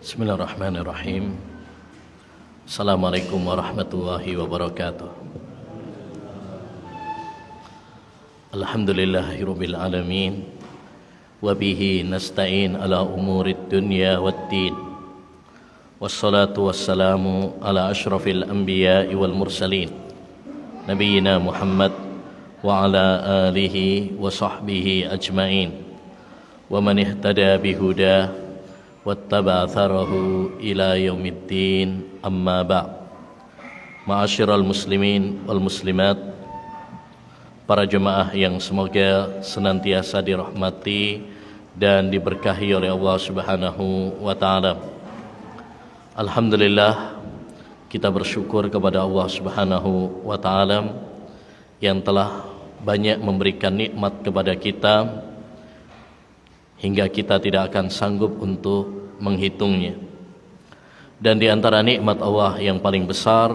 Bismillahirrahmanirrahim. Assalamualaikum warahmatullahi wabarakatuh. Alhamdulillahirabbil alamin. Wa bihi nasta'in ala umurid dunya waddin. Wassalatu wassalamu ala asyrafil anbiya'i wal mursalin. Nabiyyina Muhammad wa ala alihi wa sahbihi ajmain. Wa man ihtada bihuda wattaba atharahu ila yaumiddin, amma ba'd. Ma'asyiral muslimin wal muslimat, para jemaah yang semoga senantiasa dirahmati dan diberkahi oleh Allah Subhanahu wa taala. Alhamdulillah, kita bersyukur kepada Allah Subhanahu wa taala yang telah banyak memberikan nikmat kepada kita hingga kita tidak akan sanggup untuk menghitungnya. Dan di antara nikmat Allah yang paling besar,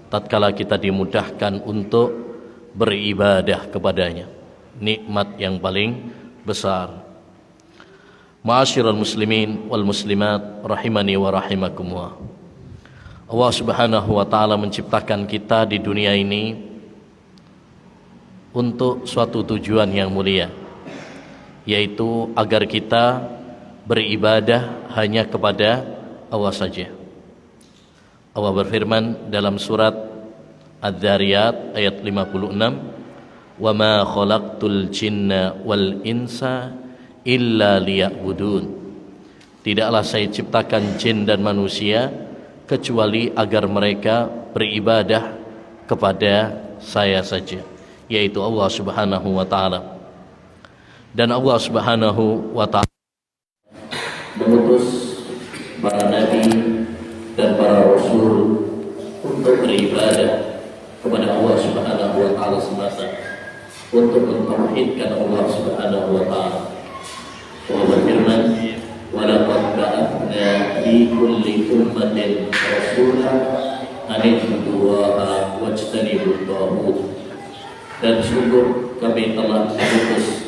tatkala kita dimudahkan untuk beribadah kepadanya, nikmat yang paling besar. Ma'asyiral muslimin wal muslimat rahimani wa rahimakumullah. Allah Subhanahu wa taala menciptakan kita di dunia ini untuk suatu tujuan yang mulia, yaitu agar kita beribadah hanya kepada Allah saja. Allah berfirman dalam surat Adz-Dzariyat ayat 56, "Wa ma khalaqtul jinna wal insa illa liya'budun." Tidaklah saya ciptakan jin dan manusia kecuali agar mereka beribadah kepada saya saja, yaitu Allah Subhanahu wa taala. Dan Allah Subhanahu wa ta'ala mengutus para nabi dan para rasul untuk beribadah kepada Allah Subhanahu wa ta'ala semata, untuk mentauhidkan Allah Subhanahu wa ta'ala. Allah berfirman, "Wa laqad ba'athna fi kulli ummatin rasulan an i'budullaha wajtanibut taghut." Dan sungguh kami telah mengutus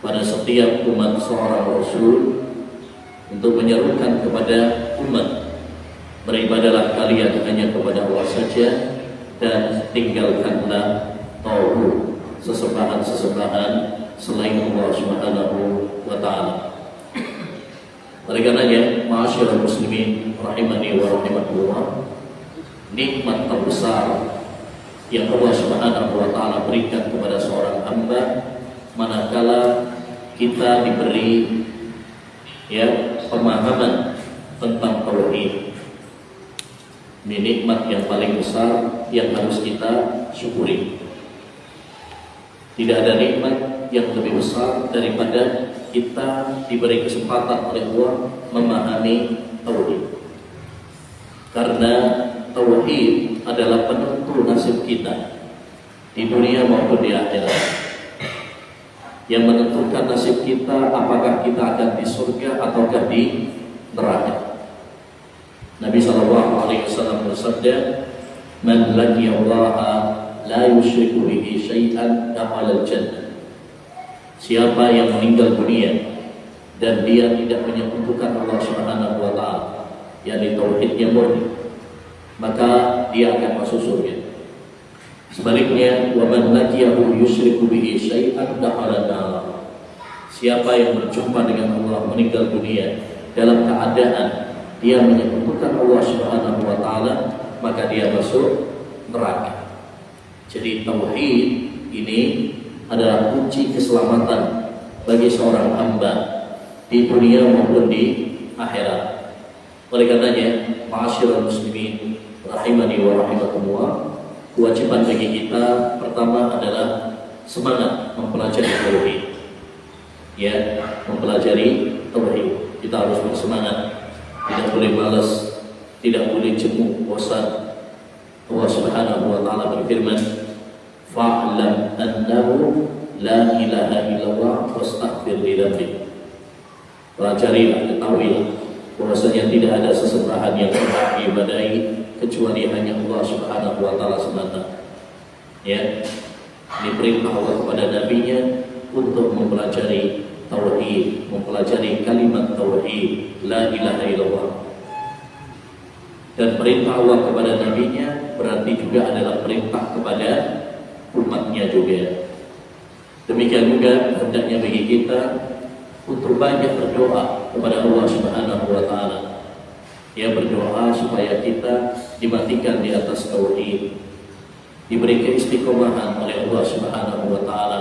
pada setiap umat seorang rasul untuk menyerukan kepada umat, beribadahlah kalian hanya kepada Allah saja dan tinggalkanlah tauhid, sesembahan-sesembahan selain Allah Subhanahu wa taala. Oleh karenanya, ma'asyiral muslimin rahimani wa rahimakumullah, nikmat terbesar yang Allah Subhanahu wa taala berikan kepada seorang hamba manakala kita diberi pemahaman tentang tauhid. Ini nikmat yang paling besar yang harus kita syukuri. Tidak ada nikmat yang lebih besar daripada kita diberi kesempatan oleh Allah memahami tauhid. Karena tauhid adalah penentu nasib kita di dunia maupun di akhirat, yang menentukan nasib kita, apakah kita akan di surga ataukah di neraka. Nabi SAW bersabda, "Man laqiyallaha la yusyriku bihi syai'an dakhala al-jannah." Siapa yang meninggal dunia dan dia tidak menyekutukan Allah Subhanahu wa taala, yakni tauhidnya murni, maka dia akan masuk surga. Sebaliknya, wa man laqiyahu yusyriku bihi syai'an dakhala an-nar. Siapa yang berjumpa dengan Allah meninggal dunia dalam keadaan dia menyekutukan Allah Subhanahu wa taala, maka dia masuk neraka. Jadi tauhid ini adalah kunci keselamatan bagi seorang hamba di dunia maupun di akhirat. Oleh karenanya, ma'asyiral muslimin rahimani wa rahimakumullah, kewajiban bagi kita pertama adalah semangat mempelajari tauhid. Mempelajari tauhid. Kita harus bersemangat, tidak boleh malas, tidak boleh jemu, bosan. Allah Subhanahu wa taala berfirman, "Fa'lam annahu la ilaha illallah wastaghfir li dzambik." Pelajarilah, ketahuilah bahwasanya tidak ada sesembahan yang berhak diibadahi kecuali hanya Allah Subhanahu wa taala semata. Ini perintah Allah kepada nabinya untuk mempelajari tauhid, mempelajari kalimat tauhid, la ilaha illallah. Dan perintah Allah kepada nabinya berarti juga adalah perintah kepada umatnya juga. Demikian juga hendaknya bagi kita untuk banyak berdoa kepada Allah Subhanahu wa taala. Ya, berdoa supaya kita dimatikan di atas tauhid, diberi keistiqomahan oleh Allah Subhanahu wa taala,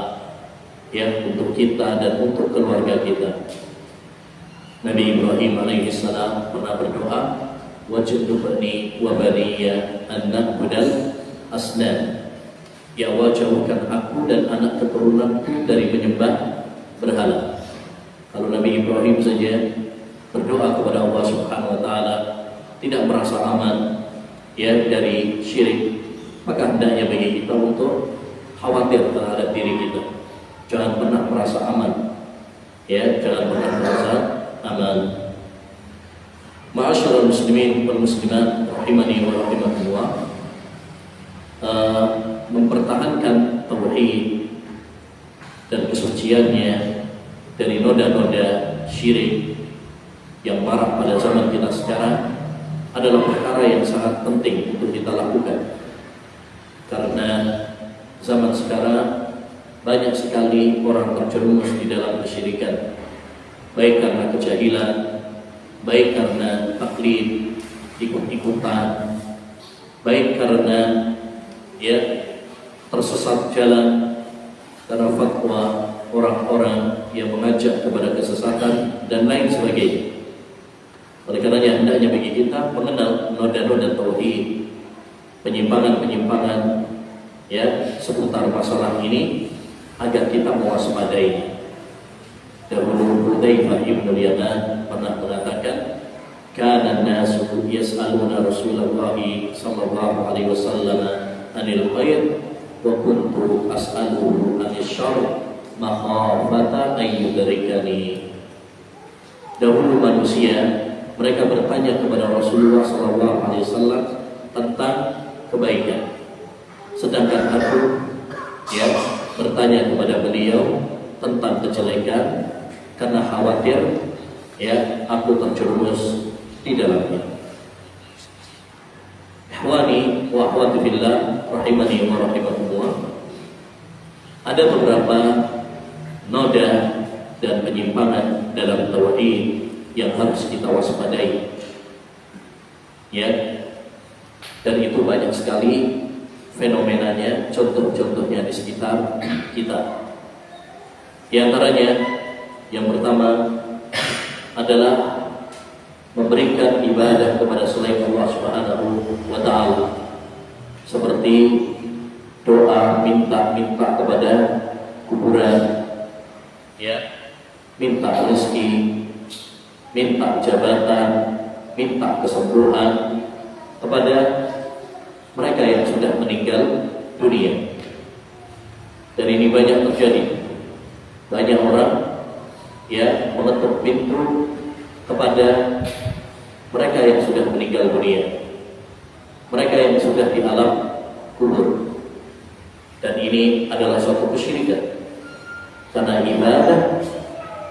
ya, untuk kita dan untuk keluarga kita. Nabi Ibrahim alaihissalam pernah berdoa, waj'alni wa baniya an na'budal asnam. Ya Allah, jauhkan aku dan anak keturunanku dari menyembah berhala. Kalau Nabi Ibrahim saja berdoa kepada Allah Subhanahu wa taala tidak merasa aman ya dari syirik, maka hendaknya bagi kita untuk khawatir terhadap diri kita. Jangan pernah merasa aman. Ya, jangan pernah merasa aman. Ma'asyiral muslimin wal muslimat rahimani wa rahimakumullah. Mempertahankan tauhid dan kesuciannya dari noda-noda syirik yang marak pada zaman kita sekarang adalah perkara yang sangat penting untuk kita lakukan. Karena zaman sekarang banyak sekali orang terjerumus di dalam kesyirikan, baik karena kejahilan, baik karena taklid, ikut-ikutan, baik karena ya tersesat jalan karena fatwa orang-orang yang mengajak kepada kesesatan dan lain sebagainya. Oleh karenanya hendaknya bagi kita mengenal noda-noda tauhid, penyimpangan-penyimpangan ya seputar masalah ini agar kita mewaspadainya. Dahulu Hudzaifah bin Yaman pernah mengatakan, kana an-nasu yas'aluna Rasulullah sallallahu alaihi wasallam anil khair wa kuntu as'aluhu anil syarr makhafata an yudrikani. Dahulu manusia mereka bertanya kepada Rasulullah SAW tentang kebaikan, sedangkan aku ya bertanya kepada beliau tentang kejelekan karena khawatir ya aku terjerumus di dalamnya. Ikhwani wa akhwati fillah rahimani wa rahimakumullah. Ada beberapa noda dan penyimpangan dalam tauhid yang harus kita waspadai, ya, dan itu banyak sekali fenomenanya, contoh-contohnya di sekitar kita. Di antaranya, yang pertama adalah memberikan ibadah kepada selain Allah Subhanahu wa taala, seperti doa minta kepada kuburan, ya, minta rezeki, minta jabatan, minta kesembuhan kepada mereka yang sudah meninggal dunia. Dan ini banyak terjadi. Banyak orang ya mengetuk pintu kepada mereka yang sudah meninggal dunia, mereka yang sudah di alam kubur. Dan ini adalah suatu kesyirikan, karena ibadah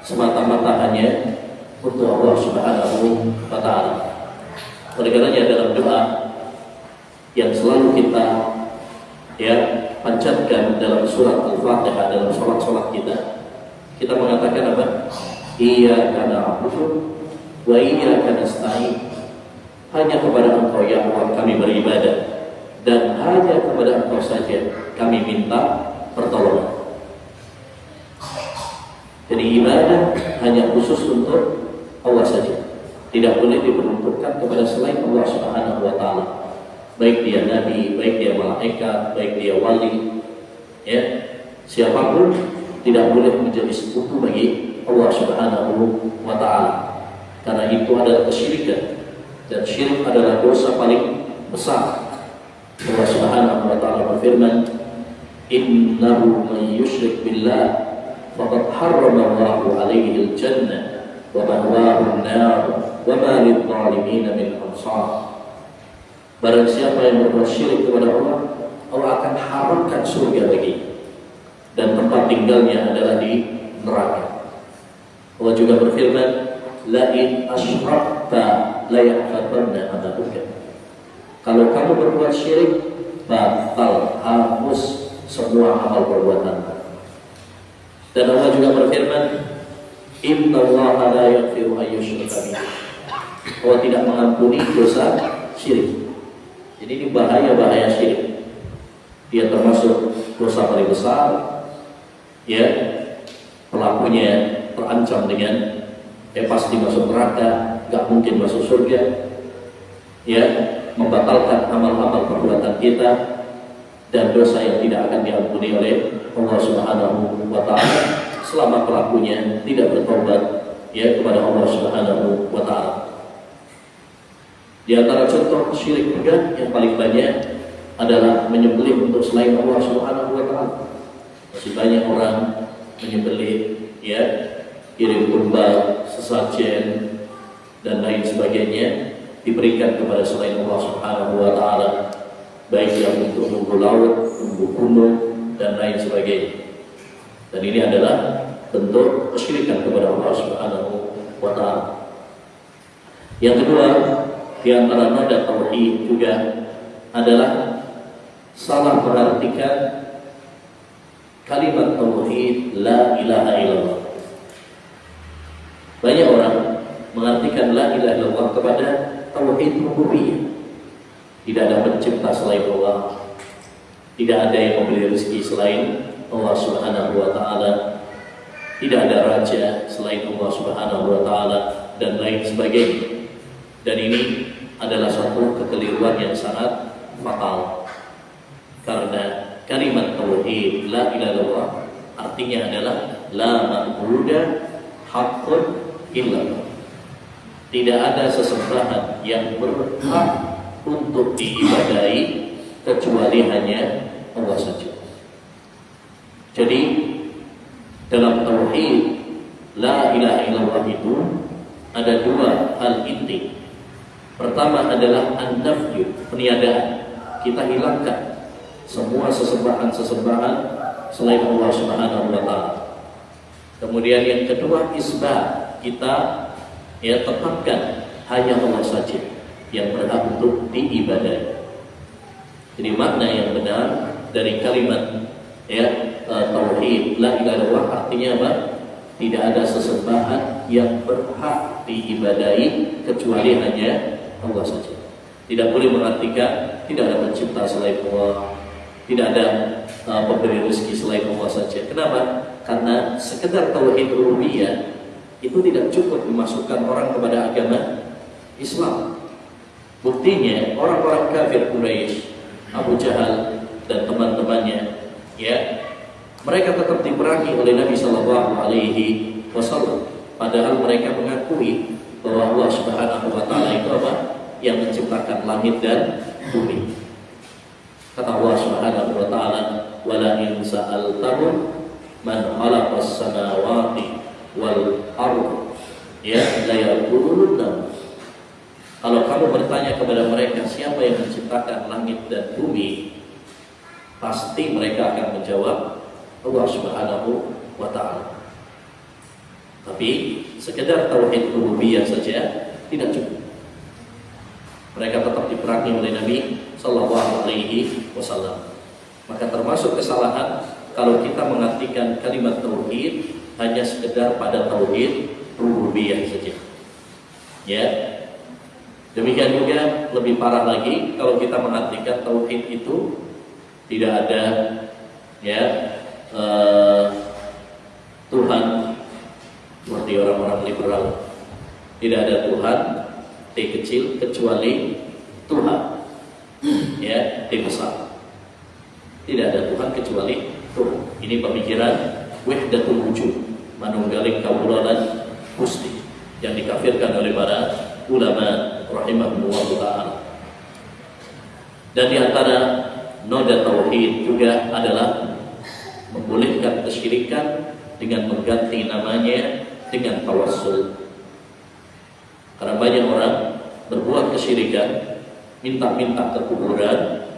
semata-mata hanya untuk Allah Subhanahu wa taala. Oleh karenanya dalam doa yang selalu kita ya panjatkan dalam surat Al-Fatihah, dalam salat kita mengatakan apa? Iyyaka na'budu wa iyyaka nasta'in. Hanya kepada Engkau ya Allah kami beribadah, dan hanya kepada Engkau saja kami minta pertolongan. Jadi ibadah hanya khusus untuk Allah saja, tidak boleh diperuntukkan kepada selain Allah Subhanahu wa taala. Baik dia nabi, baik dia malaikat, baik dia wali, ya, siapapun tidak boleh menjadi sekutu bagi Allah Subhanahu wa taala. Karena itu adalah kesyirikan, dan syirik adalah dosa paling besar. Allah Subhanahu wa taala berfirman, "Innahu man yusyrik billah faqad harrama Allahu 'alaihi al-jannah wa ma'wahu an-nar wa ma lidh-dhalimin min ansar." Barang siapa yang berbuat syirik kepada Allah, Allah akan haramkan surga bagi, dan tempat tinggalnya adalah di neraka. Allah juga berfirman, "La in asyrakta la yahfatanna amaluka." Kalau kamu berbuat syirik, batal, hapus semua amal perbuatan. Dan Allah juga berfirman, innallaha la yaghfiru an yushraka bihi. Allah tidak mengampuni dosa syirik. Jadi ini bahaya syirik. Dia termasuk dosa paling besar. Ya, pelakunya terancam dengan pasti masuk neraka, gak mungkin masuk surga. Ya, membatalkan amal-amal perbuatan kita dan dosa yang tidak akan diampuni oleh Allah Subhanahu wa taala selama pelakunya tidak bertobat ya kepada Allah Subhanahu wa taala. Di antara contoh syirik juga yang paling banyak adalah menyembelih untuk selain Allah Subhanahu wa taala. Masih banyak orang menyembelih ya, kirim tumbal, sesajen dan lain sebagainya diberikan kepada selain Allah Subhanahu wa taala, baik yang untuk bumbu laut, bumbu gunung dan lain sebagainya. Dan ini adalah bentuk kesyirikan kepada Allah Subhanahu wa taala. Yang kedua, di antara noda tauhid juga adalah salah mengartikan kalimat tauhid la ilaha illallah. Banyak orang mengartikan la ilaha illallah kepada tauhid rububiyah. Tidak ada pencipta selain Allah, tidak ada yang memberi rezeki selain Allah Subhanahu wa taala, tidak ada raja selain Allah Subhanahu wa taala dan lain sebagainya. Dan ini adalah suatu kekeliruan yang sangat fatal. Karena kalimat tauhid la ilaha illallah artinya adalah la ma'budu haqqun illallah. Tidak ada sesembahan yang berhak untuk diibadahi kecuali hanya Allah saja. Jadi dalam tauhid la ilaha illallah itu ada dua hal inti. Pertama adalah an-nafyu, peniadaan. Kita hilangkan semua sesembahan-sesembahan selain Allah Subhanahu wa taala. Kemudian yang kedua isbat, kita ya tetapkan hanya Allah saja yang berhak untuk diibadahi. Jadi makna yang benar dari kalimat ya tauhid la ilaha illallah artinya apa? Tidak ada sesembahan yang berhak diibadahi kecuali hanya Allah saja. Tidak boleh mengartikan tidak ada pencipta selain Allah, tidak ada pemberi rezeki selain Allah saja. Kenapa? Karena sekedar tauhid rububiyah itu tidak cukup memasukkan orang kepada agama Islam. Buktinya orang-orang kafir Quraisy, Abu Jahal dan teman-temannya, ya, mereka tetap diperangi oleh Nabi Shallallahu Alaihi Wasallam. Padahal mereka mengakui bahwa Allah Subhanahu Wa Taala itu apa? Yang menciptakan langit dan bumi. Kata Allah Subhanahu Wa Taala, "Wala in sa'altahum man khalaqas samawati wal ardh, ya la yaquluna." Kalau kamu bertanya kepada mereka siapa yang menciptakan langit dan bumi, pasti mereka akan menjawab Allah Subhanahu wa taala. Tapi sekedar tauhid rububiyah saja tidak cukup. Mereka tetap diperangi oleh Nabi sallallahu alaihi wasallam. Maka termasuk kesalahan kalau kita mengartikan kalimat tauhid hanya sekedar pada tauhid rububiyah saja. Ya. Demikian juga lebih parah lagi kalau kita mengartikan tauhid itu tidak ada ya Tuhan, seperti orang-orang liberal. Tidak ada Tuhan T kecil kecuali Tuhan ya T besar. Tidak ada Tuhan kecuali Tuhan. Ini pemikiran wahdatul wujud, manunggaling kawulanan gusti yang dikafirkan oleh para ulama rahimahullah ta'ala. Dan di antara noda tauhid juga adalah membolehkan kesyirikan dengan mengganti namanya dengan tawassul. Karena banyak orang berbuat kesyirikan, minta-minta ke kuburan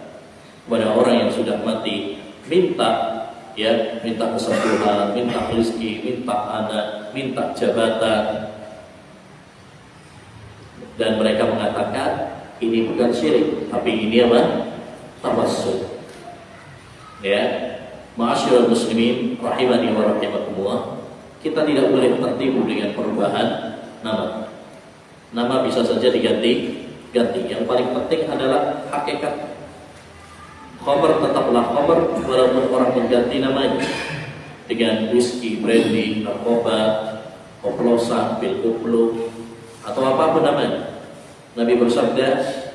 kepada orang yang sudah mati, minta kesembuhan, minta rezeki, minta anak, minta jabatan. Dan mereka mengatakan Ini bukan syirik, tapi ini apa? Tawassul. Ya, ma'asyiral muslimin rahimani wa rahimakumullah. Kita tidak boleh tertipu dengan perubahan nama. Nama bisa saja diganti. Yang paling penting adalah hakikat. Khamr tetaplah khamr walaupun orang mengganti namanya dengan whisky, brandy, narkoba, oplosan, pil koplo, atau apapun namanya. Nabi bersabda,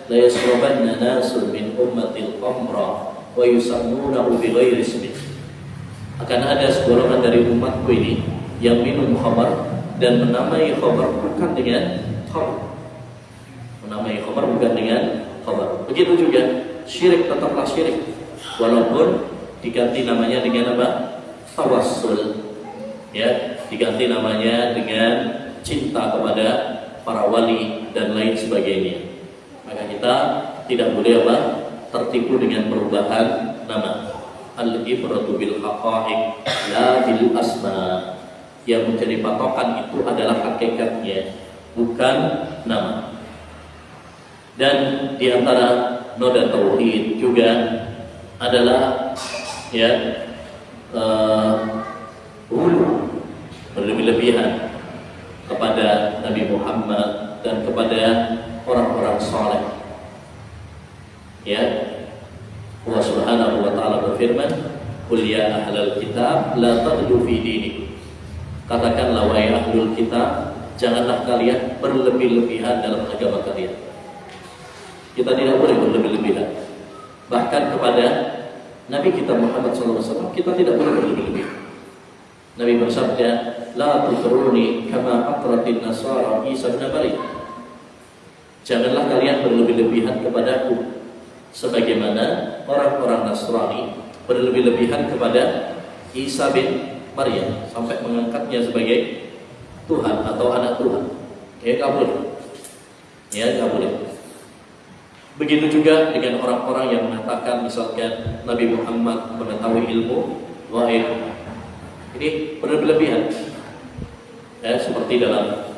la yasrabanna nasun min ummatil khamra wa yusammunahu bighairi ismih. Akan ada segolongan dari umatku ini yang minum khamar dan menamai khamar bukan dengan khamar. Menamai khamar bukan dengan khamar. Begitu juga syirik tetaplah syirik walaupun diganti namanya dengan apa? Tawassul. Ya, diganti namanya dengan cinta kepada para wali dan lain sebagainya. Maka kita tidak boleh apa? Tertipu dengan perubahan nama. Al-ibratu bil haqa'iq la bil asma. Yang menjadi patokan itu adalah hakikatnya, bukan nama. Dan di antara noda tauhid juga adalah ya hulu berlebih-lebihan kepada Nabi Muhammad dan kepada orang-orang saleh. Ya, Allah Subhanahu wa taala berfirman, "Qul ya ahlal kitab la taghlu fi dinikum." Katakanlah wahai ahlul kitab, janganlah kalian berlebih-lebihan dalam agama kalian. Kita tidak boleh berlebih-lebihan. Bahkan kepada Nabi kita Muhammad SAW kita tidak boleh berlebih-lebihan. Nabi bersabda, "La tutruni kama atratin nasara Isa bin Maryam." Janganlah kalian berlebih-lebihan kepadaku sebagaimana orang-orang Nasrani berlebih-lebihan kepada Isa bin Maryam sampai mengangkatnya sebagai Tuhan atau anak Tuhan. Ya, nggak boleh. Ya, nggak boleh. Begitu juga dengan orang-orang yang mengatakan misalkan Nabi Muhammad mengetahui ilmu gaib. Ini berlebihan. Ya, seperti dalam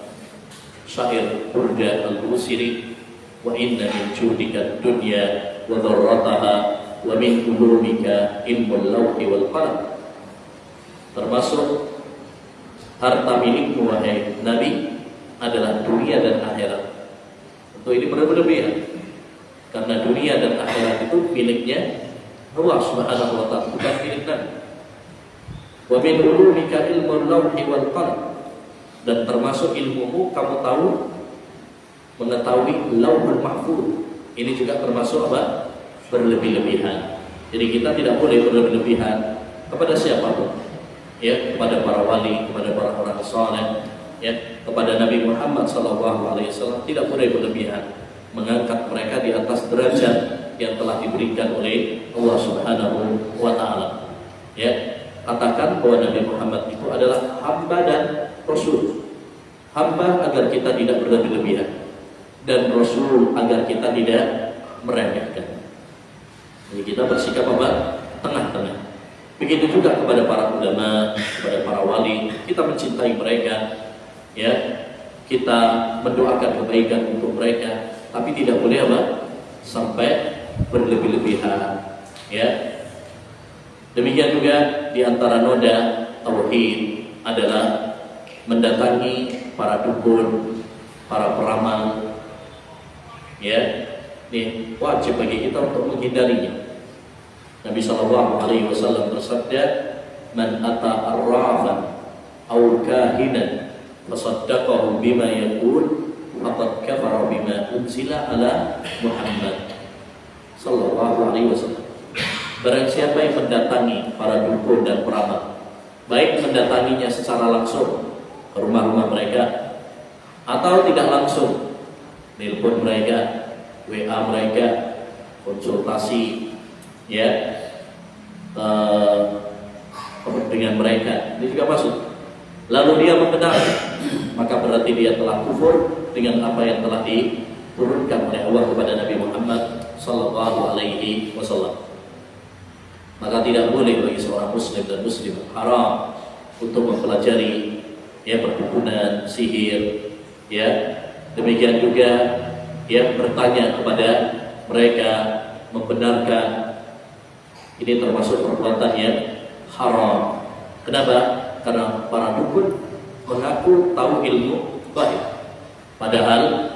syair Burda al-Busiri, "Wa inna min judika dunya wa dharrataha wa min ulumika ilmul lawhi wal qalam." Termasuk harta milikmu wahai Nabi adalah dunia dan akhirat. Tentu ini berlebihan. Karena dunia dan akhirat itu miliknya Allah Subhanahu wa taala, bukan milik Nabi. Wa min ulumika ilmul lawhi wal qalam. Dan termasuk ilmumu kamu tahu mengetahui lauhul mahfuz. Ini juga termasuk apa? Berlebih-lebihan. Jadi kita tidak boleh berlebih-lebihan kepada siapapun. Ya, kepada para wali, kepada para orang saleh, ya, kepada Nabi Muhammad SAW tidak boleh berlebihan, mengangkat mereka di atas derajat yang telah diberikan oleh Allah Subhanahu wa taala. Ya, katakan bahwa Nabi Muhammad itu adalah hamba dan rasul. Hamba agar kita tidak berlebih-lebihan dan rasul agar kita tidak meremehkan. Jadi kita bersikap apa? Tengah-tengah. Begitu juga kepada para ulama, kepada para wali, kita mencintai mereka, ya, kita mendoakan kebaikan untuk mereka, tapi tidak boleh apa? Sampai berlebih-lebihan, ya. Demikian juga di antara noda tauhid adalah mendatangi para dukun, para peramal, ya. Ini wajib bagi kita untuk menghindarinya. Nabi SAW bersabda, "Man ata arrafan aw kahinan fasaddaqahu bima yaqul faqad kafara bima unzila ala Muhammad sallallahu alaihi wasallam." Barang siapa yang mendatangi para dukun dan peramal, baik mendatanginya secara langsung ke rumah-rumah mereka atau tidak langsung, telepon mereka, WA mereka, konsultasi, ya, dengan mereka, ini juga masuk. Lalu dia membenarkan, maka berarti dia telah kufur dengan apa yang telah diturunkan oleh Allah kepada Nabi Muhammad sallallahu alaihi wasallam. Maka tidak boleh bagi seorang muslim dan muslimah haram untuk mempelajari, ya, perdukunan, sihir, ya. Demikian juga bertanya kepada mereka, membenarkan ini termasuk perbuatan yang haram. Kenapa? Karena para dukun mengaku tahu ilmu gaib, padahal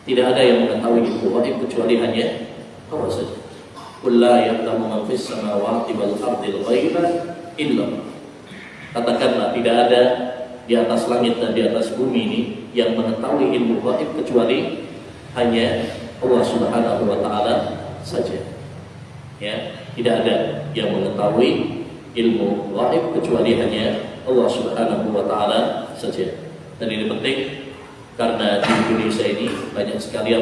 tidak ada yang mengetahui ilmu gaib kecuali hanya Allah saja. Qul la ya'lamu man fis samawati wal ardi al-ghaiba illa Allah. Katakanlah, tidak ada di atas langit dan di atas bumi ini yang mengetahui ilmu gaib kecuali hanya Allah Subhanahu wa taala saja. Tidak ada yang mengetahui ilmu gaib kecuali hanya Allah Subhanahu wa taala saja. Dan ini penting karena di Indonesia ini banyak sekali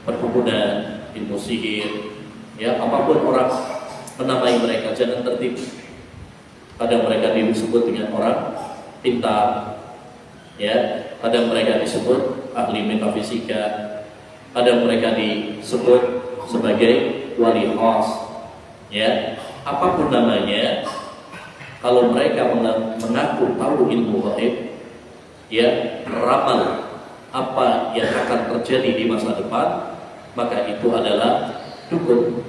perkebunan, ilmu sihir, apapun orang menamai mereka, jangan tertipu. Kadang mereka disebut dengan orang pintar, kadang mereka disebut ahli metafisika, kadang mereka disebut sebagai wali khas, apapun namanya. Kalau mereka mengaku tahu ilmu gaib, meramal apa yang akan terjadi di masa depan, maka itu adalah dukun,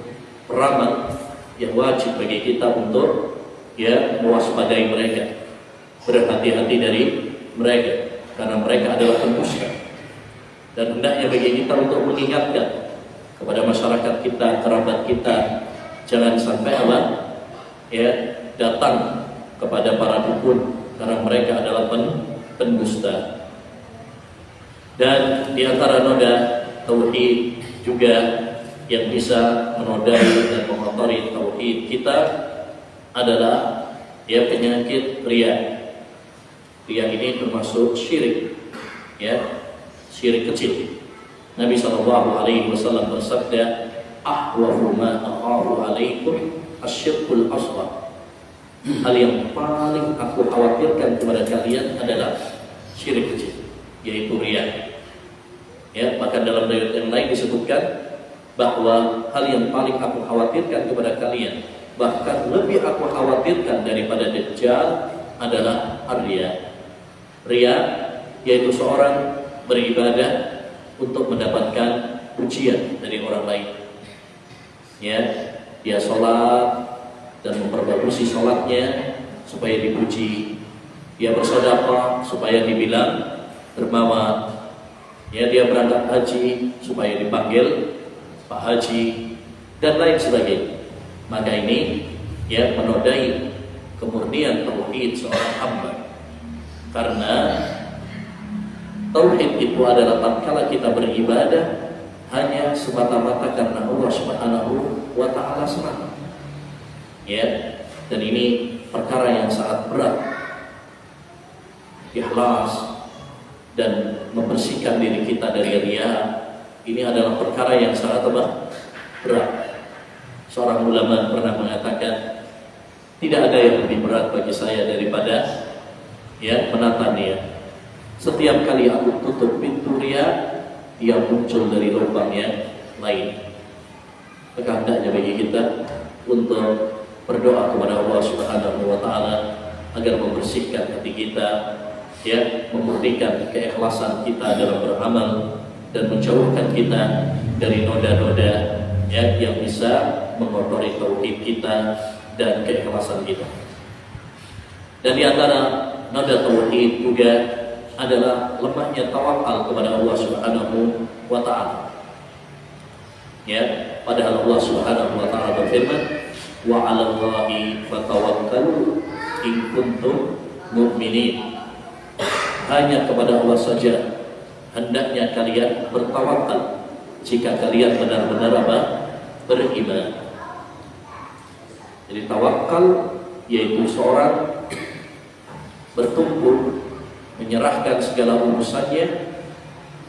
peramal yang wajib bagi kita untuk mewaspadai mereka, berhati-hati dari mereka, karena mereka adalah pendusta. Dan hendaknya bagi kita untuk mengingatkan kepada masyarakat kita, kerabat kita, jangan sampai datang kepada para dukun, karena mereka adalah pendusta. Dan di antara noda tauhid juga yang bisa menodai dan mengotori tauhid kita adalah penyakit riya. Riya ini termasuk syirik, syirik kecil. Nabi SAW bersabda, ahwafu ma akhafu alaikum asyirkul asghar. Hal yang paling aku khawatirkan kepada kalian adalah syirik kecil, yaitu riya. Maka dalam ayat yang lain disebutkan bahwa hal yang paling aku khawatirkan kepada kalian, bahkan lebih aku khawatirkan daripada Dajjal, adalah riya. Riya yaitu seorang beribadah untuk mendapatkan pujian dari orang lain. Dia sholat dan memperbagusi sholatnya supaya dipuji. Dia bersedekah supaya dibilang dermawan. Dia berangkat haji supaya dipanggil Pak Haji dan lain sebagainya. Maka ini menodai kemurnian tauhid seorang hamba. Karena tauhid itu adalah tatkala kita beribadah hanya semata-mata karena Allah Subhanahu wa taala semata. Dan ini perkara yang sangat berat. Ikhlas dan membersihkan diri kita dari riya, ini adalah perkara yang sangat berat. Seorang ulama pernah mengatakan, tidak ada yang lebih berat bagi saya daripada menata niat. Setiap kali aku tutup pintu riya, dia muncul dari lubang yang lain. Maka hendaknya bagi kita untuk berdoa kepada Allah Subhanahu wa taala agar membersihkan hati kita, memurnikan keikhlasan kita dalam beramal, dan menjauhkan kita dari noda-noda yang bisa mengotori tauhid kita dan keikhlasan kita. Dan di antara noda tauhid juga adalah lemahnya tawakal kepada Allah Subhanahu wa taala. Padahal Allah Subhanahu wa taala berfirman, wa 'alallahi fatawakkalu in kuntum mu'minin. Hanya kepada Allah saja hendaknya kalian bertawakal jika kalian benar-benar beriman. Jadi tawakal yaitu seorang bertumpu, menyerahkan segala urusannya,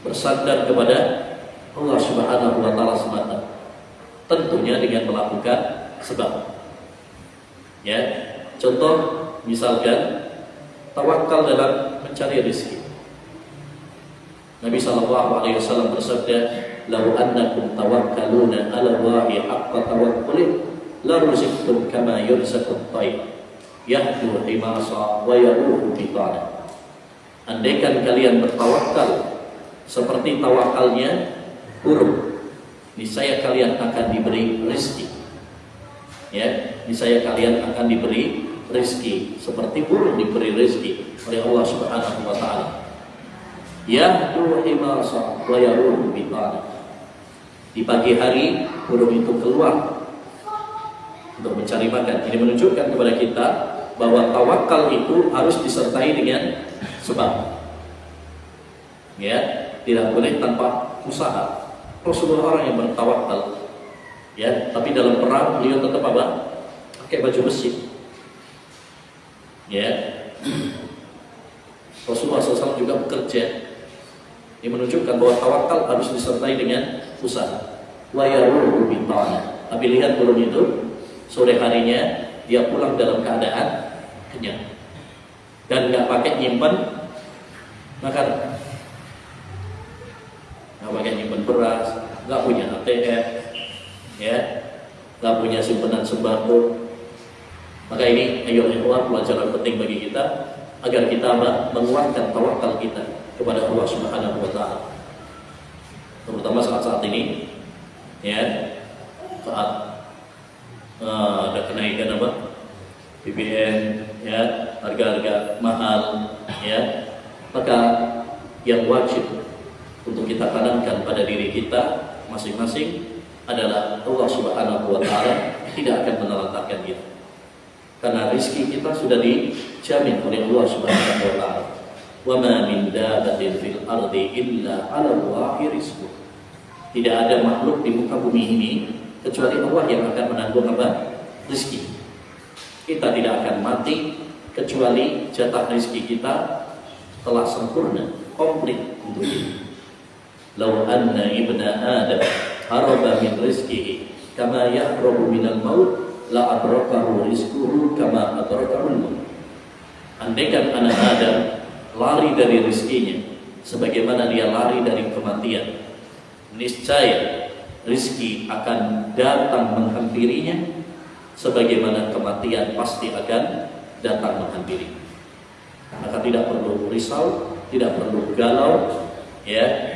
bersandar kepada Allah Subhanahu wa taala semata. Tentunya dengan melakukan sebab. Contoh misalkan tawakal dalam mencari rezeki. Nabi SAW bersabda, "Lau annakum tawakkaluna 'ala Allahi haqqa tawakkuli la ruzqtum kama yurzaqu at-tayr yahdu himasa wa yaruhu bitana." Andaikan kalian bertawakal seperti tawakalnya burung, niscaya kalian akan diberi rezeki. Ya, niscaya kalian akan diberi rezeki seperti burung diberi rezeki oleh Allah Subhanahu wa taala. Ya himasa wa yaruhu bitana. Di pagi hari burung itu keluar untuk mencari makan. Ini menunjukkan kepada kita bahwa tawakal itu harus disertai dengan sebab. Ya, tidak boleh tanpa usaha. Rasulullah orang yang bertawakal. Ya, tapi dalam perang beliau tetap apa? Pakai baju besi. Ya. Rasulullah SAW juga bekerja. Ini menunjukkan bahwa tawakal harus disertai dengan usaha. Wa yaruhu bitana. Tapi lihat burung itu sore harinya dia pulang dalam keadaan kenyang dan nggak pakai nyimpen makanan, nggak pakai nyimpen beras, nggak punya ATM, ya, nggak punya simpenan sembako. Maka ini ayo pelajaran penting bagi kita agar kita menguatkan tawakal kita kepada Allah Subhanahu wa taala. Terutama saat-saat ini, ya, saat ada kenaikan BBM, ya, harga-harga mahal, ya, maka yang wajib untuk kita tanamkan pada diri kita masing-masing adalah Allah Subhanahu wa taala tidak akan menelantarkan kita. Karena rezeki kita sudah dijamin oleh Allah Subhanahu wa taala. Wa ma min dabbatin fil ardi illa 'ala Allahi rizquha. Tidak ada makhluk di muka bumi ini kecuali Allah yang akan menanggung rezeki. Kita tidak akan mati kecuali jatah rezeki kita telah sempurna, komplit untuk kita. Law anna ibna Adam haraba min rizqihi kama yahrabu minal maut la adrakahu rizquhu kama adrakahu al-maut. Andaikan anak Adam lari dari rezekinya sebagaimana dia lari dari kematian, niscaya rezeki akan datang menghampirinya sebagaimana kematian pasti akan datang menghampiri. Maka tidak perlu risau, tidak perlu galau, ya.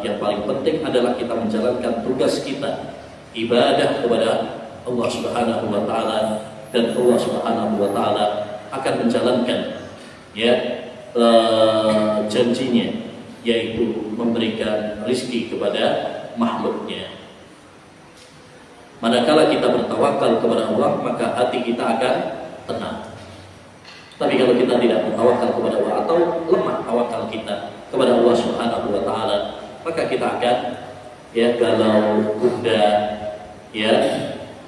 Yang paling penting adalah kita menjalankan tugas kita, ibadah kepada Allah Subhanahu wa taala, dan Allah Subhanahu wa taala akan menjalankan, ya, janjinya, yaitu memberikan rezeki kepada makhluknya. Manakala kita bertawakal kepada Allah, maka hati kita akan tenang. Tapi kalau kita tidak bertawakal kepada Allah atau lemah tawakal kita kepada Allah Subhanahu wa taala, maka kita akan, ya, galau, gundah, ya,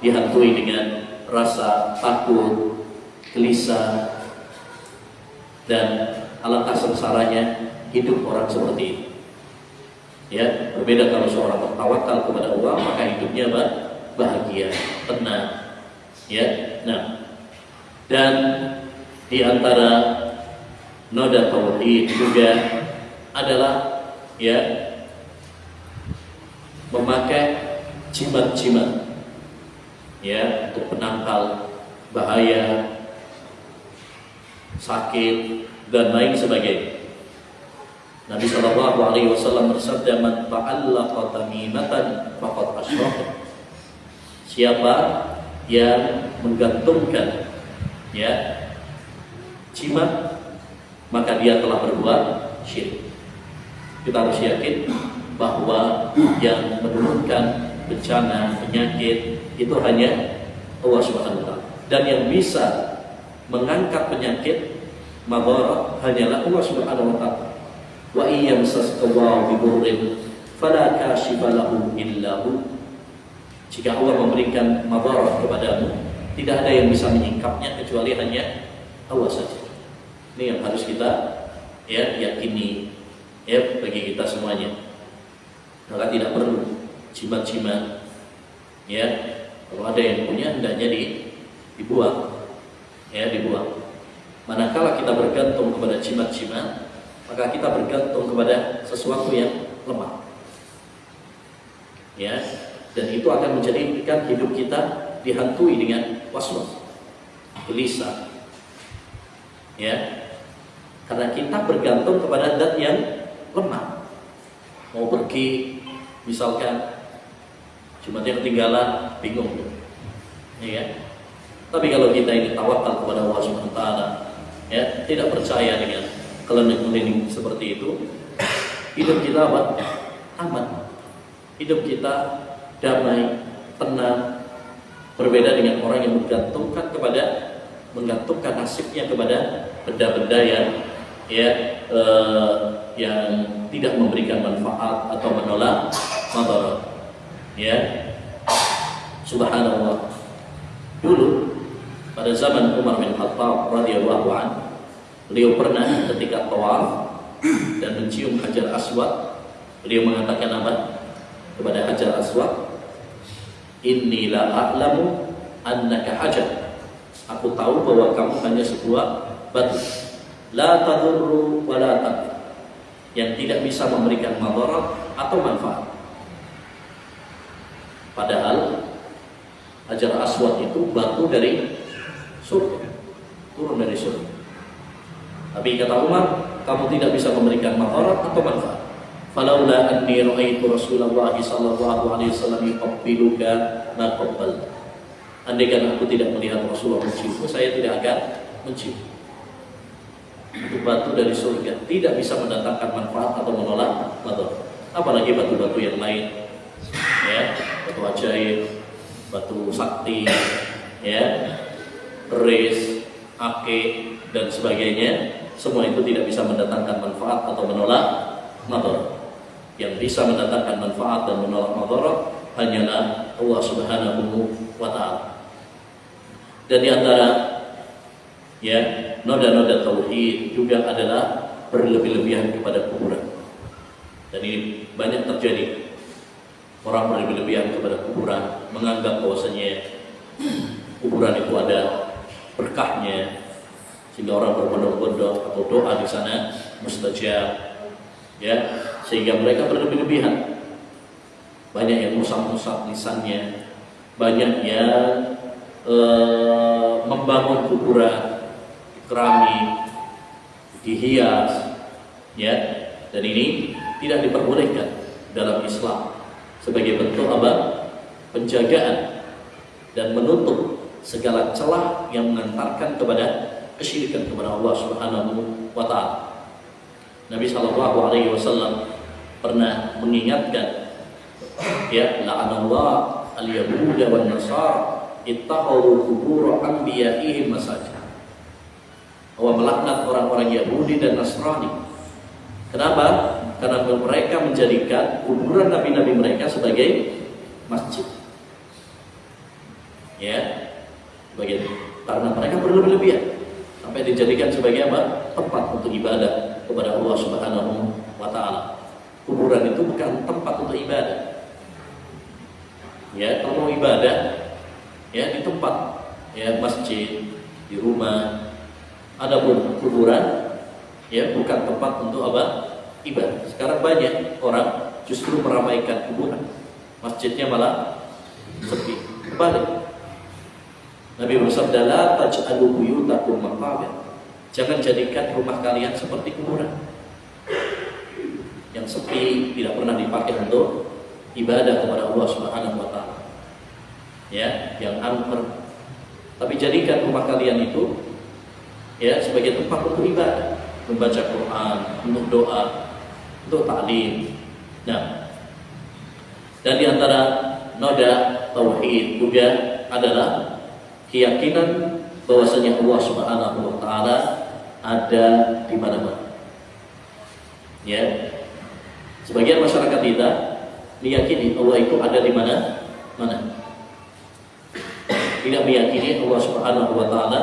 dihantui dengan rasa takut, gelisah, dan alangkah sengsaranya hidup orang seperti ini. Ya, berbeda kalau seorang bertawakal kepada Allah, maka hidupnya bahagia, tenang, ya. Nah, dan di antara noda tauhid juga adalah, ya, memakai jimat-jimat, ya, untuk penangkal bahaya, sakit, dan lain sebagainya. Nabi Shallallahu Alaihi Wasallam bersabda, "Man ta'allaqa tamimatan faqad asyraka." Siapa yang menggantungkan, ya, jimat, maka dia telah berbuat syirik. Kita harus yakin bahwa yang menurunkan bencana, penyakit itu hanya Allah Subhanahu wa taala, dan yang bisa mengangkat penyakit madarat hanyalah Allah Subhanahu wa taala. Wa iyyamsaskallahu bidurrin fala kashifa lahu illa hu. Jika Allah memberikan madarat kepadamu, tidak ada yang bisa menyingkapnya kecuali hanya Allah saja. Ini yang harus kita, ya, yakini, ya, bagi kita semuanya. Maka tidak perlu jimat-jimat, ya. Kalau ada yang punya, hendaknya dibuang, ya, dibuang. Manakala kita bergantung kepada jimat-jimat, maka kita bergantung kepada sesuatu yang lemah, ya, dan itu akan menjadikan hidup kita dihantui dengan was-was, gelisah, ya, karena kita bergantung kepada zat yang lemah. Mau pergi Misalkan Jumatnya ketinggalan, bingung, ya. Tapi kalau kita ini tawakal kepada Allah Subhanahu wa taala, ya, tidak percaya dengan kelenining seperti itu, hidup kita apa? Aman. Hidup kita damai, tenang. Berbeda dengan orang yang menggantungkan nasibnya kepada benda-benda yang tidak memberikan manfaat atau menolak madarat. Ya, subhanallah. Dulu pada zaman Umar bin Khattab radhiyallahu anhu, beliau pernah ketika tawaf dan mencium Hajar Aswad, beliau mengatakan apa kepada Hajar Aswad? Inni la a'lamu annaka hajar. Aku tahu bahwa kamu hanya sebuah batu. La tadurru wa la tanfa, yang tidak bisa memberikan madarat atau manfaat. Padahal Hajar Aswad itu batu dari surga, turun dari surga. Tapi kata Umar, kamu tidak bisa memberikan madarat atau manfaat. Falaula anni ra'aitu Rasulullah sallallahu alaihi wasallam yuqabbiluka ma qabbal. Andaikan aku tidak melihat Rasulullah menciummu, saya tidak akan mencium. Itu batu dari surga, tidak bisa mendatangkan manfaat atau menolak madarat. Apalagi batu-batu yang lain, ya, batu ajaib, batu sakti, ya, keris, ake, dan sebagainya. Semua itu tidak bisa mendatangkan manfaat atau menolak madarat. Yang bisa mendatangkan manfaat dan menolak madarat hanyalah Allah Subhanahu wa taala. Dan di antara, ya, noda-noda tauhid juga adalah berlebih-lebihan kepada kuburan. Dan ini banyak terjadi. Orang berlebih-lebihan kepada kuburan, menganggap bahwasanya kuburan itu ada berkahnya, sehingga orang berbondong-bondong atau doa di sana mustajab, ya, sehingga mereka berlebih-lebihan. Banyak yang musab-musab lisannya, banyak yang membangun kuburan, keramik, dihias, ya, dan ini tidak diperbolehkan dalam Islam sebagai bentuk apa? Penjagaan dan menutup segala celah yang mengantarkan kepada kesyirikan kepada Allah Subhanahu wa taala. Nabi sallallahu alaihi wasallam pernah mengingatkan, ya, la'anallah al-yahuda wan nasara ittakhadhu qubur anbiya'ihim masajid. Bahwa melaknat orang-orang Yahudi dan Nasrani. Kenapa? Karena mereka menjadikan kuburan nabi-nabi mereka sebagai masjid. Ya, karena mereka berlebihan sampai dijadikan sebagai apa? Tempat untuk ibadah kepada Allah Subhanahu wa taala. Kuburan itu bukan tempat untuk ibadah. Ya, kalau mau ibadah, ya, di tempat, ya, masjid, di rumah. Adapun kuburan, ya, bukan tempat untuk apa? Ibadah. Sekarang banyak orang justru meramaikan kuburan, masjidnya malah sepi. Kembali, Nabi bersabda, la taj'alu buyutakum maqabir. Jangan jadikan rumah kalian seperti kuburan yang sepi, tidak pernah dipakai untuk ibadah kepada Allah Subhanahu wa taala. Ya, yang angker. Tapi jadikan rumah kalian itu, ya, sebagai tempat untuk ibadah, membaca Quran, untuk doa, untuk ta'lim. Nah, dan di antara noda tauhid juga adalah keyakinan bahwasanya Allah Subhanahu wa taala ada di mana-mana. Ya. Sebagian masyarakat kita meyakini Allah itu ada di mana-mana. Tidak meyakini Allah Subhanahu wa taala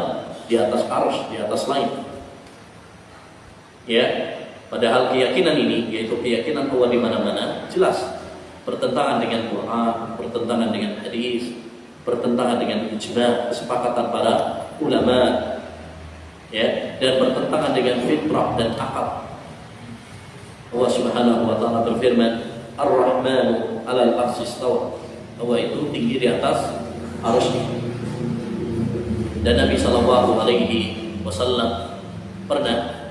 di atas arsy, di atas langit. Ya, padahal keyakinan ini, yaitu keyakinan Allah di mana-mana, jelas bertentangan dengan Quran, bertentangan dengan hadis, bertentangan dengan ijma', kesepakatan para ulama, ya, dan bertentangan dengan fitrah dan akal. Allah Subhanahu wa taala berfirman, Ar-Rahmanu 'alal 'arsy istawa. Allah itu tinggi di atas arsy. Dan Nabi sallallahu alaihi wasallam pernah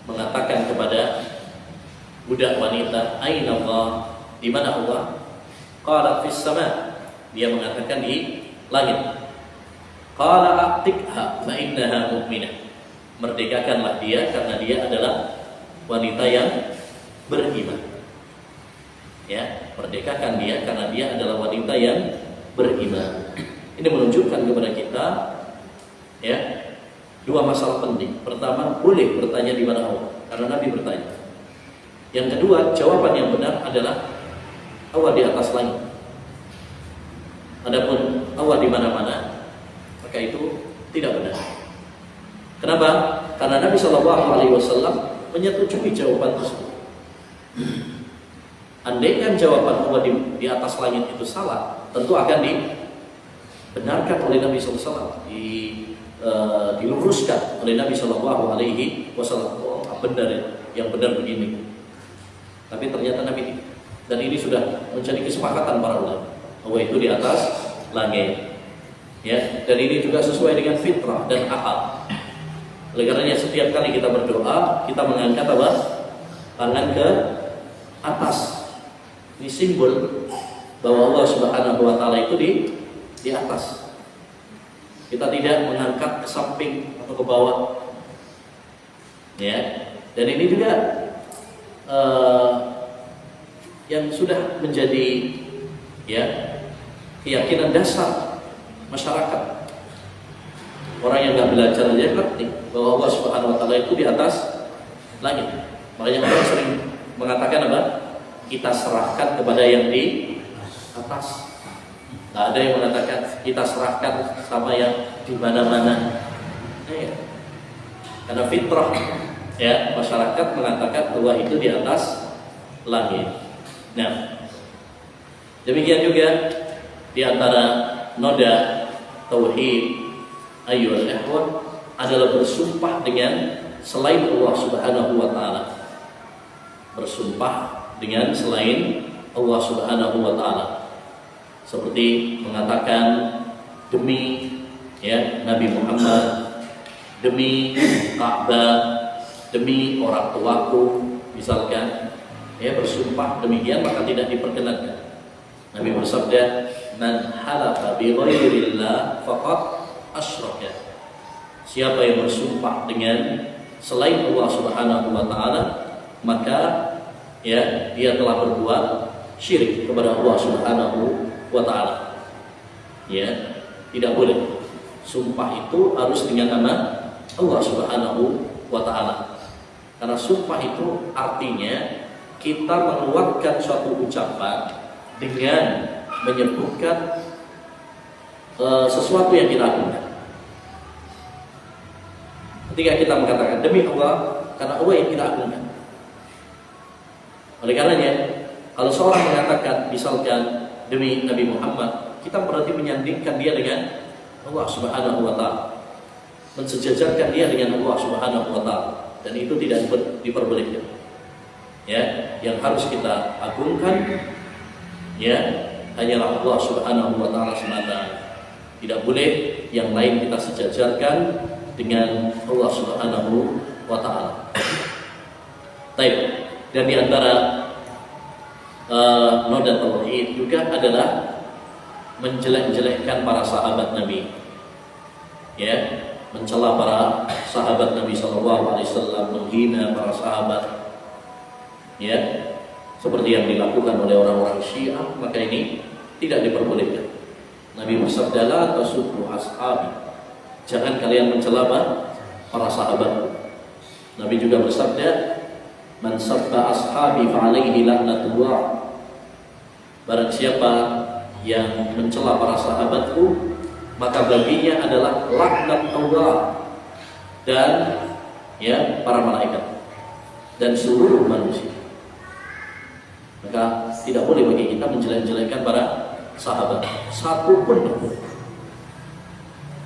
mengatakan kepada budak wanita, "Aina Allah?" Di mana Allah? Qala fis sama. Dia mengatakan di langit. Qala a'tiqha fa innaha mu'minah. Merdekakanlah dia karena dia adalah wanita yang beriman. Ya, merdekakan dia karena dia adalah wanita yang beriman. Ini menunjukkan kepada kita ya, dua masalah penting. Pertama, boleh bertanya di mana Allah karena Nabi bertanya. Yang kedua, jawaban yang benar adalah Allah di atas langit. Adapun Allah di mana-mana, maka itu tidak benar. Kenapa? Karena Nabi SAW menyetujui jawaban tersebut. Andaikan jawaban Allah di atas langit itu salah, tentu akan dibenarkan oleh Nabi SAW, diluruskan oleh Nabi SAW. Oh, benar ya, yang benar begini. Tapi ternyata Nabi tidak. Dan ini sudah menjadi kesepakatan para ulama. Allah itu di atas langit. Ya, dan ini juga sesuai dengan fitrah dan akal. Oleh karenanya setiap kali kita berdoa, kita mengangkat apa? Tangan ke atas. Ini simbol bahwa Allah Subhanahu wa taala itu di atas. Kita tidak mengangkat ke samping atau ke bawah. Ya. Dan ini juga yang sudah menjadi ya keyakinan dasar masyarakat. Orang yang nggak belajar aja ngerti bahwa Allah Subhanahu wa taala itu di atas langit. Makanya orang sering mengatakan apa? Kita serahkan kepada yang di atas. Nggak ada yang mengatakan kita serahkan sama yang di mana-mana. Ya. Karena fitrah ya masyarakat mengatakan bahwa itu di atas langit. Nah, demikian juga di antara noda tauhid ayyuhal ikhwah adalah bersumpah dengan selain Allah Subhanahu wa taala. Bersumpah dengan selain Allah Subhanahu wa taala. Seperti mengatakan demi ya Nabi Muhammad, demi Ka'bah, demi orang tuaku misalkan. Ya, bersumpah demikian maka tidak diperkenankan. Nabi bersabda, "Man halafa bi ghairillah faqad asyraka." Siapa yang bersumpah dengan selain Allah Subhanahu wa taala, maka ya dia telah berbuat syirik kepada Allah Subhanahu wa taala. Ya, tidak boleh. Sumpah itu harus dengan nama Allah Subhanahu wa taala. Karena sumpah itu artinya kita menguatkan suatu ucapan dengan menyebutkan sesuatu yang kita agungkan. Ketika kita mengatakan demi Allah, karena Allah yang kita agungkan. Oleh karenanya, kalau seorang mengatakan misalkan demi Nabi Muhammad, kita berarti menyandingkan dia dengan Allah Subhanahu wa taala, mensejajarkan dia dengan Allah Subhanahu wa taala, dan itu tidak diperbolehkan. Ya, yang harus kita agungkan ya hanyalah Allah Subhanahu wa taala semata. Tidak boleh yang lain kita sejajarkan dengan Allah Subhanahu wa taala. Baik, dan di antara noda tauhid juga adalah menjelek-jelekkan para sahabat Nabi. Ya, mencela para sahabat Nabi sallallahu alaihi wasallam, menghina para sahabat. Ya, seperti yang dilakukan oleh orang-orang Syiah, maka ini tidak diperbolehkan. Nabi bersabda, "La tasubbu ashabi." Jangan kalian mencela para sahabat. Nabi juga bersabda, "Man sabba ashabi fa alaihi laknatullah." Barang siapa yang mencela para sahabatku, maka baginya adalah laknat Allah dan ya para malaikat dan seluruh manusia. Maka tidak boleh bagi kita menjelek-jelekkan para sahabat satu pun.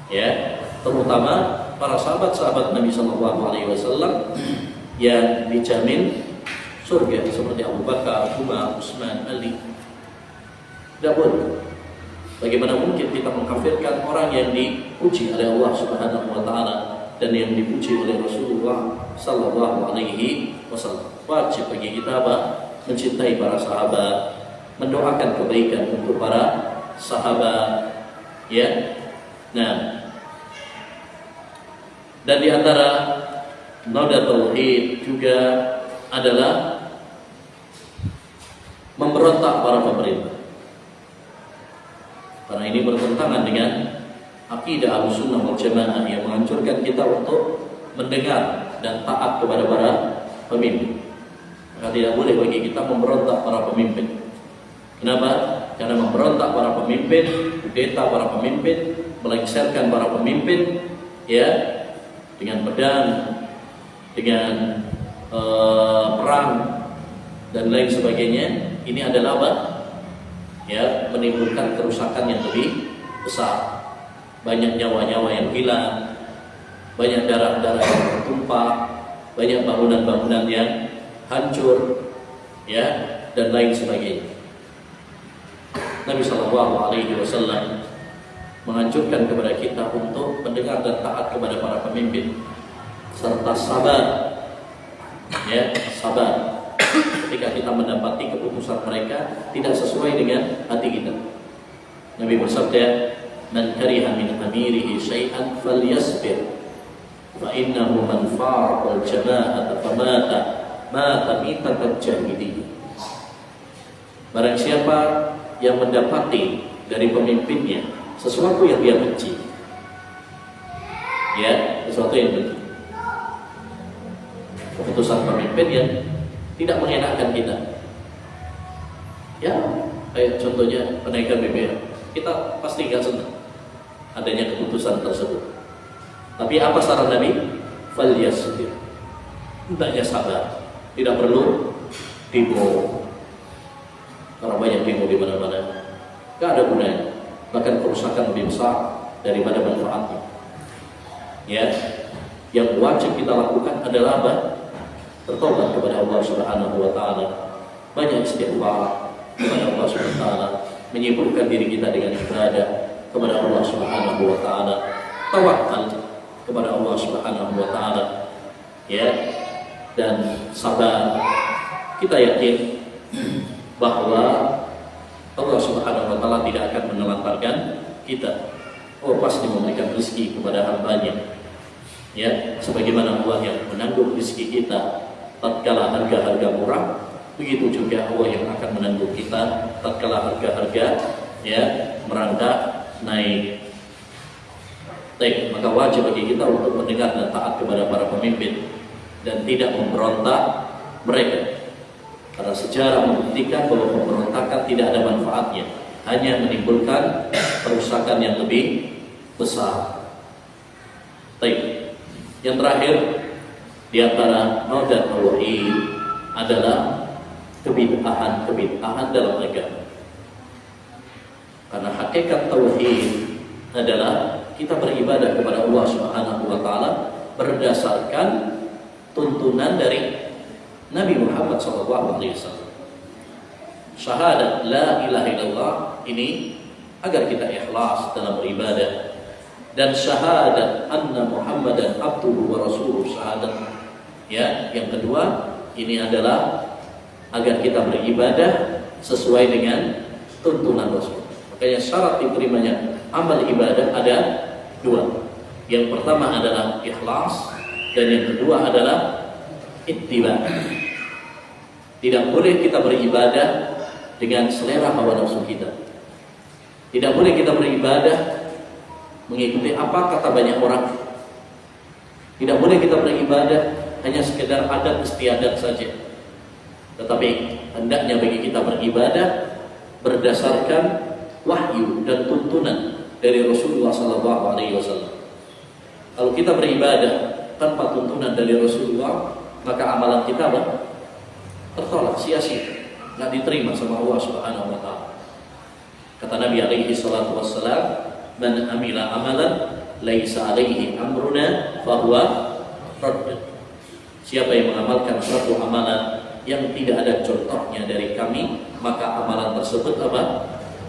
Ya, terutama para sahabat-sahabat Nabi Sallallahu Alaihi Wasallam yang dijamin surga seperti Abu Bakar, Umar, Utsman, Ali. Tidak boleh. Bagaimana mungkin kita mengkafirkan orang yang dipuji oleh Allah Subhanahu Wa Taala dan yang dipuji oleh Rasulullah Sallallahu Alaihi Wasallam? Wajib bagi kita apa? Mencintai para sahabat, mendoakan kebaikan untuk para sahabat, ya. Nah, dan di antara noda tauhid juga adalah memberontak para pemerintah, karena ini bertentangan dengan akidah Ahlussunnah wal Jamaah yang menganjurkan kita untuk mendengar dan taat kepada para pemimpin. Maka tidak boleh bagi kita memberontak para pemimpin. Kenapa? Karena memberontak para pemimpin, kudeta para pemimpin, melengsarkan para pemimpin, ya, dengan pedang, dengan perang dan lain sebagainya. Ini adalah apa? Ya, menimbulkan kerusakan yang lebih besar. Banyak nyawa-nyawa yang hilang, banyak darah-darah yang tertumpah, banyak bangunan-bangunan yang hancur, ya, dan lain sebagainya. Nabi SAW menganjurkan kepada kita untuk mendengar dan taat kepada para pemimpin serta sabar, ya, sabar ketika kita mendapati keputusan mereka tidak sesuai dengan hati kita. Nabi bersabda, "Man kariha min amirihi syai'an falyasbir, fa innahu man faraqal jama'ata famata mata mitatan jahiliyah." Barang siapa yang mendapati dari pemimpinnya sesuatu yang dia benci, ya, sesuatu yang benci, keputusan pemimpin yang tidak mengenakan kita, ya, kayak contohnya kenaikan BBM, kita pasti nggak senang adanya keputusan tersebut. Tapi apa saran Nabi? Falyasbir, hendaknya sabar, tidak perlu demo. Karena banyak demo di mana-mana, nggak ada gunanya, bahkan kerusakan lebih besar daripada manfaatnya. Ya, yang wajib kita lakukan adalah apa? Bertobat kepada Allah Subhanahu wa Ta'ala, banyak istighfar kepada Allah Subhanahu wa Ta'ala, menyibukkan diri kita dengan ibadah kepada Allah Subhanahu wa Ta'ala, tawakal kepada Allah Subhanahu wa Ta'ala, ya, dan sabar. Kita yakin bahwa Allah Subhanahu wa Ta'ala tidak akan menelantarkan kita. Allah pasti memberikan rezeki kepada hambanya, ya, sebagaimana Allah yang menanggung rezeki kita tatkala harga-harga murah, begitu juga Allah yang akan menanggung kita tatkala harga-harga, ya, merangkak naik. Baik, maka wajib bagi kita untuk mendengar dan taat kepada para pemimpin dan tidak memberontak mereka. Karena sejarah membuktikan bahwa pemberontakan tidak ada manfaatnya, hanya menimbulkan kerusakan yang lebih besar. Baik, yang terakhir di antara noda tauhid adalah kebid'ahan dalam agama. Karena hakikat tauhid adalah kita beribadah kepada Allah Subhanahu wa Ta'ala berdasarkan tuntunan dari Nabi Muhammad SAW. Syahadat la ilaha illallah ini agar kita ikhlas dalam beribadah, dan syahadat anna Muhammadan abduhu wa rasuluh, syahadat, ya, yang kedua ini adalah agar kita beribadah sesuai dengan tuntunan Rasul. Makanya syarat diterimanya amal ibadah ada dua. Yang pertama adalah ikhlas, dan yang kedua adalah ittiba. Tidak boleh kita beribadah dengan selera hawa nafsu kita. Tidak boleh kita beribadah mengikuti apa kata banyak orang. Tidak boleh kita beribadah hanya sekedar adat istiadat saja. Tetapi hendaknya bagi kita beribadah berdasarkan wahyu dan tuntunan dari Rasulullah SAW. Kalau kita beribadah tanpa tuntunan dari Rasulullah, maka amalan kita tertolak, sia-sia, nggak diterima sama Allah Subhanahu wa Ta'ala. Kata Nabi alaihi salatu wassalam, "Man amila amalan laisa alaihi amruna fahuwa radd." Siapa yang mengamalkan suatu amalan yang tidak ada contohnya dari kami, maka amalan tersebut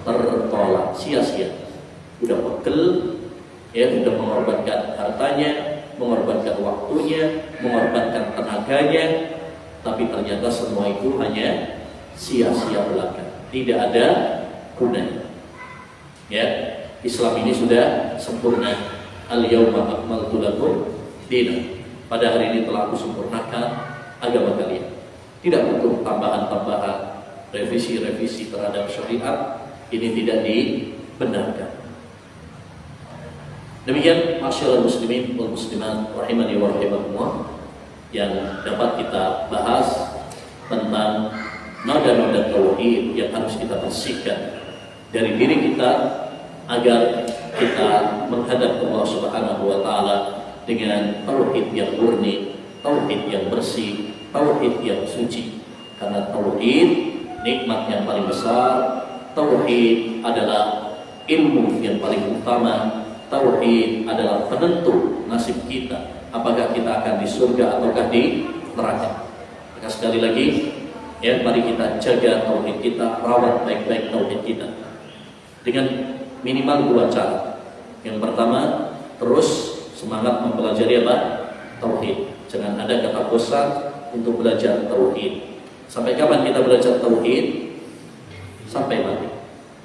tertolak, sia-sia. Udah pegel, ya, udah mengorbankan hartanya, mengorbankan waktunya, mengorbankan tenaganya, tapi ternyata semua itu hanya sia-sia belaka. tidak ada gunanya. Ya, Islam ini sudah sempurna. Al-yauma akmaltu lakum dinakum. Pada hari ini telah aku sempurnakan agama kalian. Tidak butuh tambahan-tambahan, revisi-revisi terhadap syariat. Ini tidak dibenarkan. Demikian masyaallah muslimin wal muslimat rahimani wa rahimakumullah yang dapat kita bahas tentang noda-noda tauhid yang harus kita bersihkan dari diri kita agar kita menghadap Allah Subhanahu wa taala dengan tauhid yang murni, tauhid yang bersih, tauhid yang suci. Karena tauhid nikmat yang paling besar, tauhid adalah ilmu yang paling utama, tauhid adalah penentu nasib kita, apakah kita akan di surga ataukah di neraka. Maka sekali lagi, ya, mari kita jaga tauhid kita, rawat baik-baik tauhid kita dengan minimal 2 cara. Yang pertama, terus semangat mempelajari apa? Tauhid. Jangan ada kata bosan untuk belajar tauhid. Sampai kapan kita belajar tauhid? Sampai mati.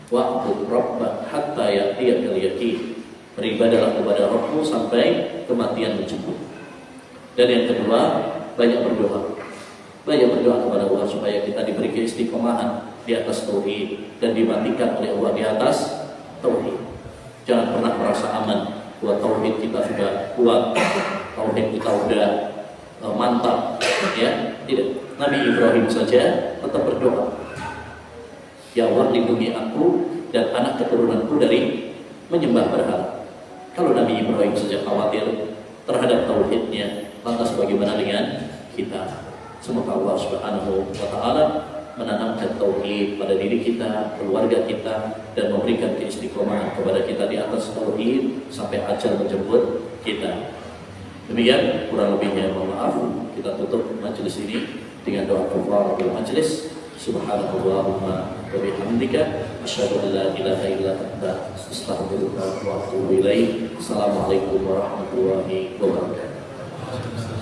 Wa'bud rabbak hatta ya'tiyakal yaqin. Beribadahlah kepada Rabbmu sampai kematian menjemput. Dan yang kedua, banyak berdoa. Banyak berdoa kepada Allah supaya kita diberi keistiqomahan di atas tauhid dan dimatikan oleh Allah di atas tauhid. Jangan pernah merasa aman buat tauhid kita sudah kuat, tauhid kita sudah mantap, ya. Tidak. Nabi Ibrahim saja tetap berdoa, ya Allah, lindungi aku dan anak keturunanku dari menyembah berhala. Kalau Nabi Ibrahim saja khawatir terhadap tauhidnya, lantas bagaimana dengan kita? Semoga Allah Subhanahu wa taala menanamkan tauhid pada diri kita, keluarga kita, dan memberikan keistiqomahan kepada kita di atas tauhid sampai ajal menjemput kita. Demikian kurang lebihnya, mohon maaf. Kita tutup majelis ini dengan doa kafaratul majelis. Subhanallahumma wa bihamdika asyhadu an la ilaha illa anta astaghfiruka wa atubu ilaik. Assalamualaikum warahmatullahi wabarakatuh.